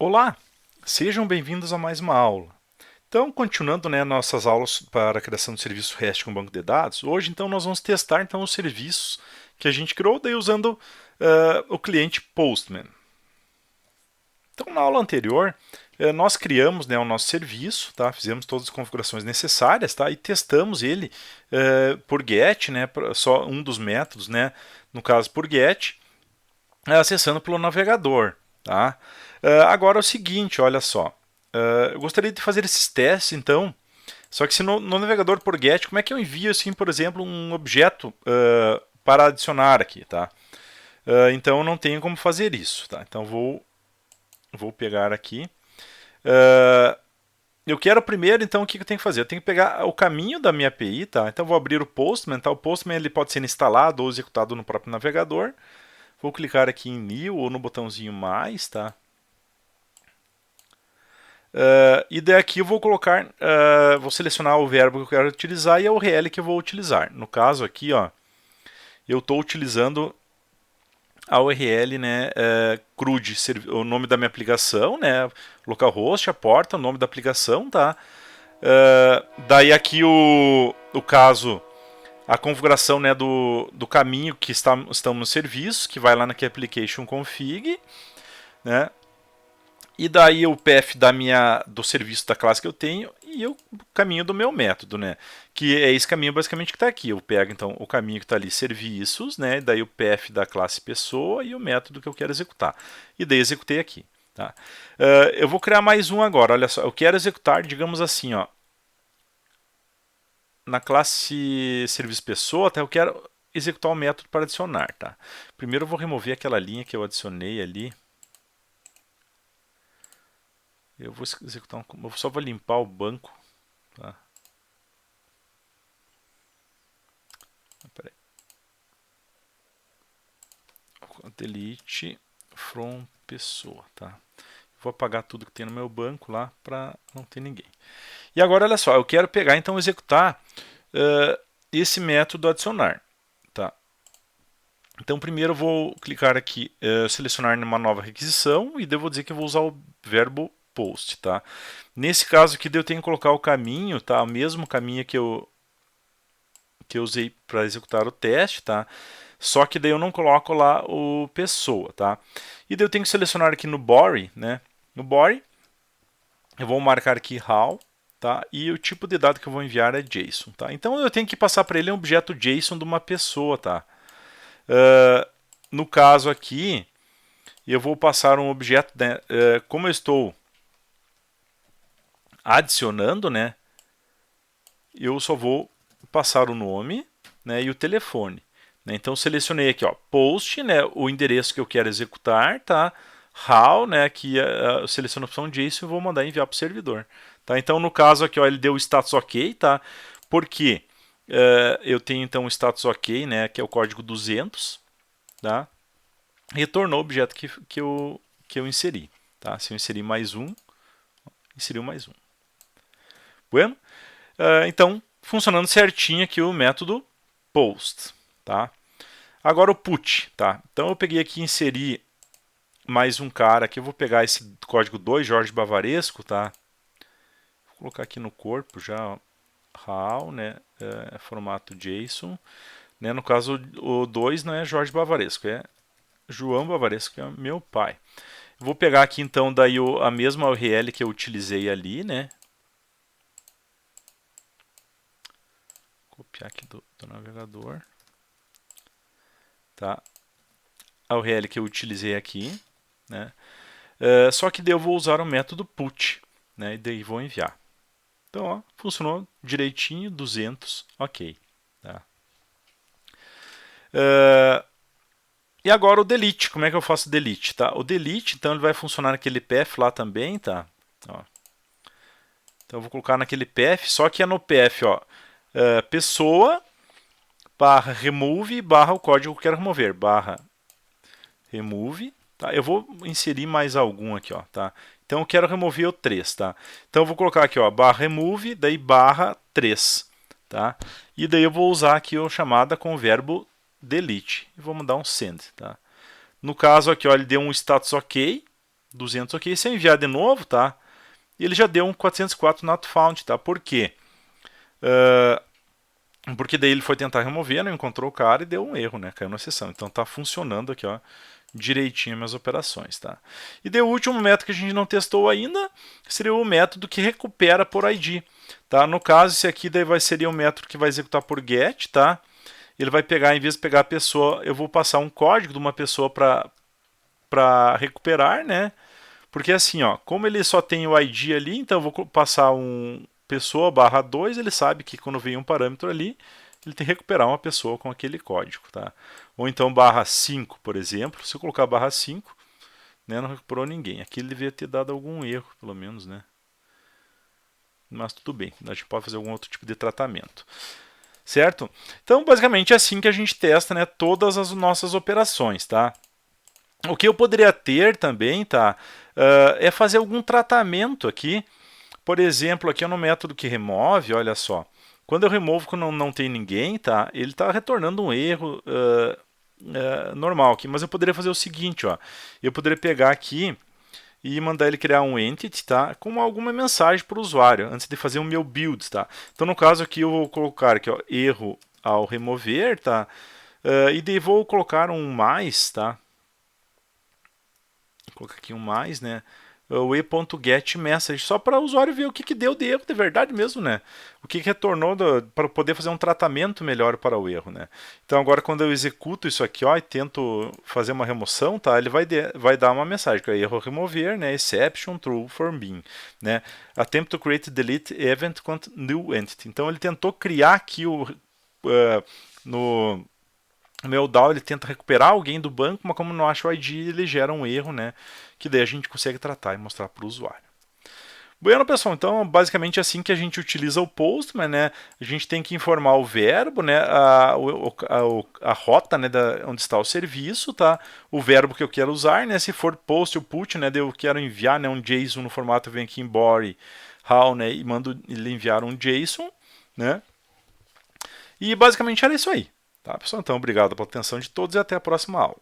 Olá, sejam bem-vindos a mais uma aula. Então, continuando, nossas aulas para a criação de serviço REST com banco de dados, hoje então nós vamos testar então os serviços que a gente criou daí usando o cliente Postman. Então, na aula anterior, nós criamos o nosso serviço, tá? Fizemos todas as configurações necessárias, tá? E testamos ele por GET, só um dos métodos, no caso por GET, acessando pelo navegador. Tá? Agora é o seguinte, olha só. Eu gostaria de fazer esses testes, então. Só que se no navegador por GET, como é que eu envio, assim, por exemplo, um objeto para adicionar aqui, tá? Então eu não tenho como fazer isso, tá? Então vou pegar aqui. Eu quero primeiro, então, o que eu tenho que fazer? Eu tenho que pegar o caminho da minha API, tá? Então vou abrir o Postman, tá? O Postman ele pode ser instalado ou executado no próprio navegador. Vou clicar aqui em New ou no botãozinho mais, tá? E daqui eu vou colocar, vou selecionar o verbo que eu quero utilizar e a URL que eu vou utilizar. No caso aqui, ó, eu estou utilizando a URL, CRUD, o nome da minha aplicação, localhost, a porta, o nome da aplicação, tá? Daí aqui o caso, a configuração do caminho que estamos no serviço, que vai lá na application config, né? E daí o path do serviço da classe que eu tenho e o caminho do meu método, né? Que é esse caminho basicamente que está aqui. Eu pego então o caminho que está ali, serviços, né? Daí o path da classe pessoa e o método que eu quero executar. E daí executei aqui. Tá? Eu vou criar mais um agora. Olha só, eu quero executar, digamos assim, ó, na classe serviço pessoa, eu quero executar o método para adicionar. Tá? Primeiro eu vou remover aquela linha que eu adicionei ali. Eu vou executar eu só vou limpar o banco. Tá? Delete from pessoa. Tá? Vou apagar tudo que tem no meu banco lá para não ter ninguém. E agora olha só, eu quero pegar então executar esse método adicionar. Tá? Então primeiro eu vou clicar aqui, selecionar uma nova requisição e devo dizer que eu vou usar o verbo post. Tá? Nesse caso aqui eu tenho que colocar o caminho, tá? O mesmo caminho que eu usei para executar o teste, tá? Só que daí eu não coloco lá o pessoa, tá? E daí eu tenho que selecionar aqui no body, né? No body, eu vou marcar aqui how, tá? E o tipo de dado que eu vou enviar é JSON, tá? Então eu tenho que passar para ele um objeto JSON de uma pessoa, tá? No caso aqui, eu vou passar um objeto, né? Como eu estou adicionando, né? Eu só vou passar o nome, né? E o telefone. Então selecionei aqui, ó, post, né, o endereço que eu quero executar, tá? How, né, que eu seleciono a opção JSON e vou mandar enviar para o servidor. Tá? Então no caso aqui, ó, ele deu o status OK, tá? Porque eu tenho então o status OK, né, que é o código 200, tá? Retornou o objeto que eu inseri, tá? Se eu inserir mais um, inseriu mais um. Bueno? Então, funcionando certinho aqui o método post, tá? Agora o put, tá? Então eu peguei aqui e inseri mais um cara aqui. Eu vou pegar esse código 2, Jorge Bavaresco, tá? Vou colocar aqui no corpo já, how, né? Formato JSON. Né? No caso, o 2 não é Jorge Bavaresco, é João Bavaresco, que é meu pai. Vou pegar aqui então daí a mesma URL que eu utilizei ali, né? Copiar aqui do navegador. Tá? A URL que eu utilizei aqui, né? Só que daí eu vou usar o método put, né? E daí vou enviar. Então, ó, funcionou direitinho, 200, ok. Tá? E agora o delete, como é que eu faço o delete? Tá? O delete, então, ele vai funcionar naquele path lá também, tá? Ó. Então, eu vou colocar naquele path, só que é no path, ó, pessoa, barra remove, barra o código que eu quero remover, barra remove. Tá? Eu vou inserir mais algum aqui, ó, tá? Então eu quero remover o 3, tá? Então eu vou colocar aqui, ó, barra remove, daí barra 3, tá? E daí eu vou usar aqui a chamada com o verbo delete. E vou mandar um send, tá? No caso aqui, ó, ele deu um status OK, 200 ok. Se eu enviar de novo, tá? Ele já deu um 404 not found, tá? Por quê? Porque daí ele foi tentar remover, não encontrou o cara e deu um erro, né? Caiu na sessão. Então tá funcionando aqui, ó, direitinho minhas operações, tá? E daí o último método que a gente não testou ainda seria o método que recupera por ID, tá? No caso, esse aqui daí seria o método que vai executar por get, tá? Ele vai pegar, em vez de pegar a pessoa, eu vou passar um código de uma pessoa para recuperar, né? Porque assim, ó, como ele só tem o ID ali, então eu vou passar um pessoa barra 2, ele sabe que quando vem um parâmetro ali, ele tem que recuperar uma pessoa com aquele código, tá? Ou então barra 5, por exemplo, se eu colocar barra 5, né, não recuperou ninguém. Aqui ele devia ter dado algum erro, pelo menos, né? Mas tudo bem, a gente pode fazer algum outro tipo de tratamento. Certo? Então, basicamente é assim que a gente testa, né, todas as nossas operações, tá? O que eu poderia ter também, tá? É fazer algum tratamento aqui. Por exemplo, aqui no método que remove, olha só. Quando eu removo quando não tem ninguém, tá? Ele está retornando um erro normal aqui. Mas eu poderia fazer o seguinte, ó. Eu poderia pegar aqui e mandar ele criar um entity, tá? Com alguma mensagem para o usuário, antes de fazer o meu build, tá? Então, no caso aqui, eu vou colocar aqui, ó, erro ao remover, tá? E daí vou colocar um mais, tá? Vou colocar aqui um mais, né? O e.getMessage, só para o usuário ver o que deu de erro de verdade mesmo, né? O que retornou para poder fazer um tratamento melhor para o erro, né? Então agora quando eu executo isso aqui, ó, e tento fazer uma remoção, tá? Ele vai dar uma mensagem que é erro remover, né? Exception true for bin, né? Attempt to create delete event new entity. Então ele tentou criar aqui no meu DAO ele tenta recuperar alguém do banco, mas como não acha o ID, ele gera um erro, né? Que daí a gente consegue tratar e mostrar para o usuário. Bueno, pessoal, então basicamente é assim que a gente utiliza o Postman, né? A gente tem que informar o verbo, né? A rota, né? Onde está o serviço, tá? O verbo que eu quero usar, né? Se for post ou put, né? Eu quero enviar, né? Um JSON no formato, eu venho aqui em body, how, né? E mando ele enviar um JSON, né? E basicamente era isso aí. Tá, pessoal? Então, obrigado pela atenção de todos e até a próxima aula.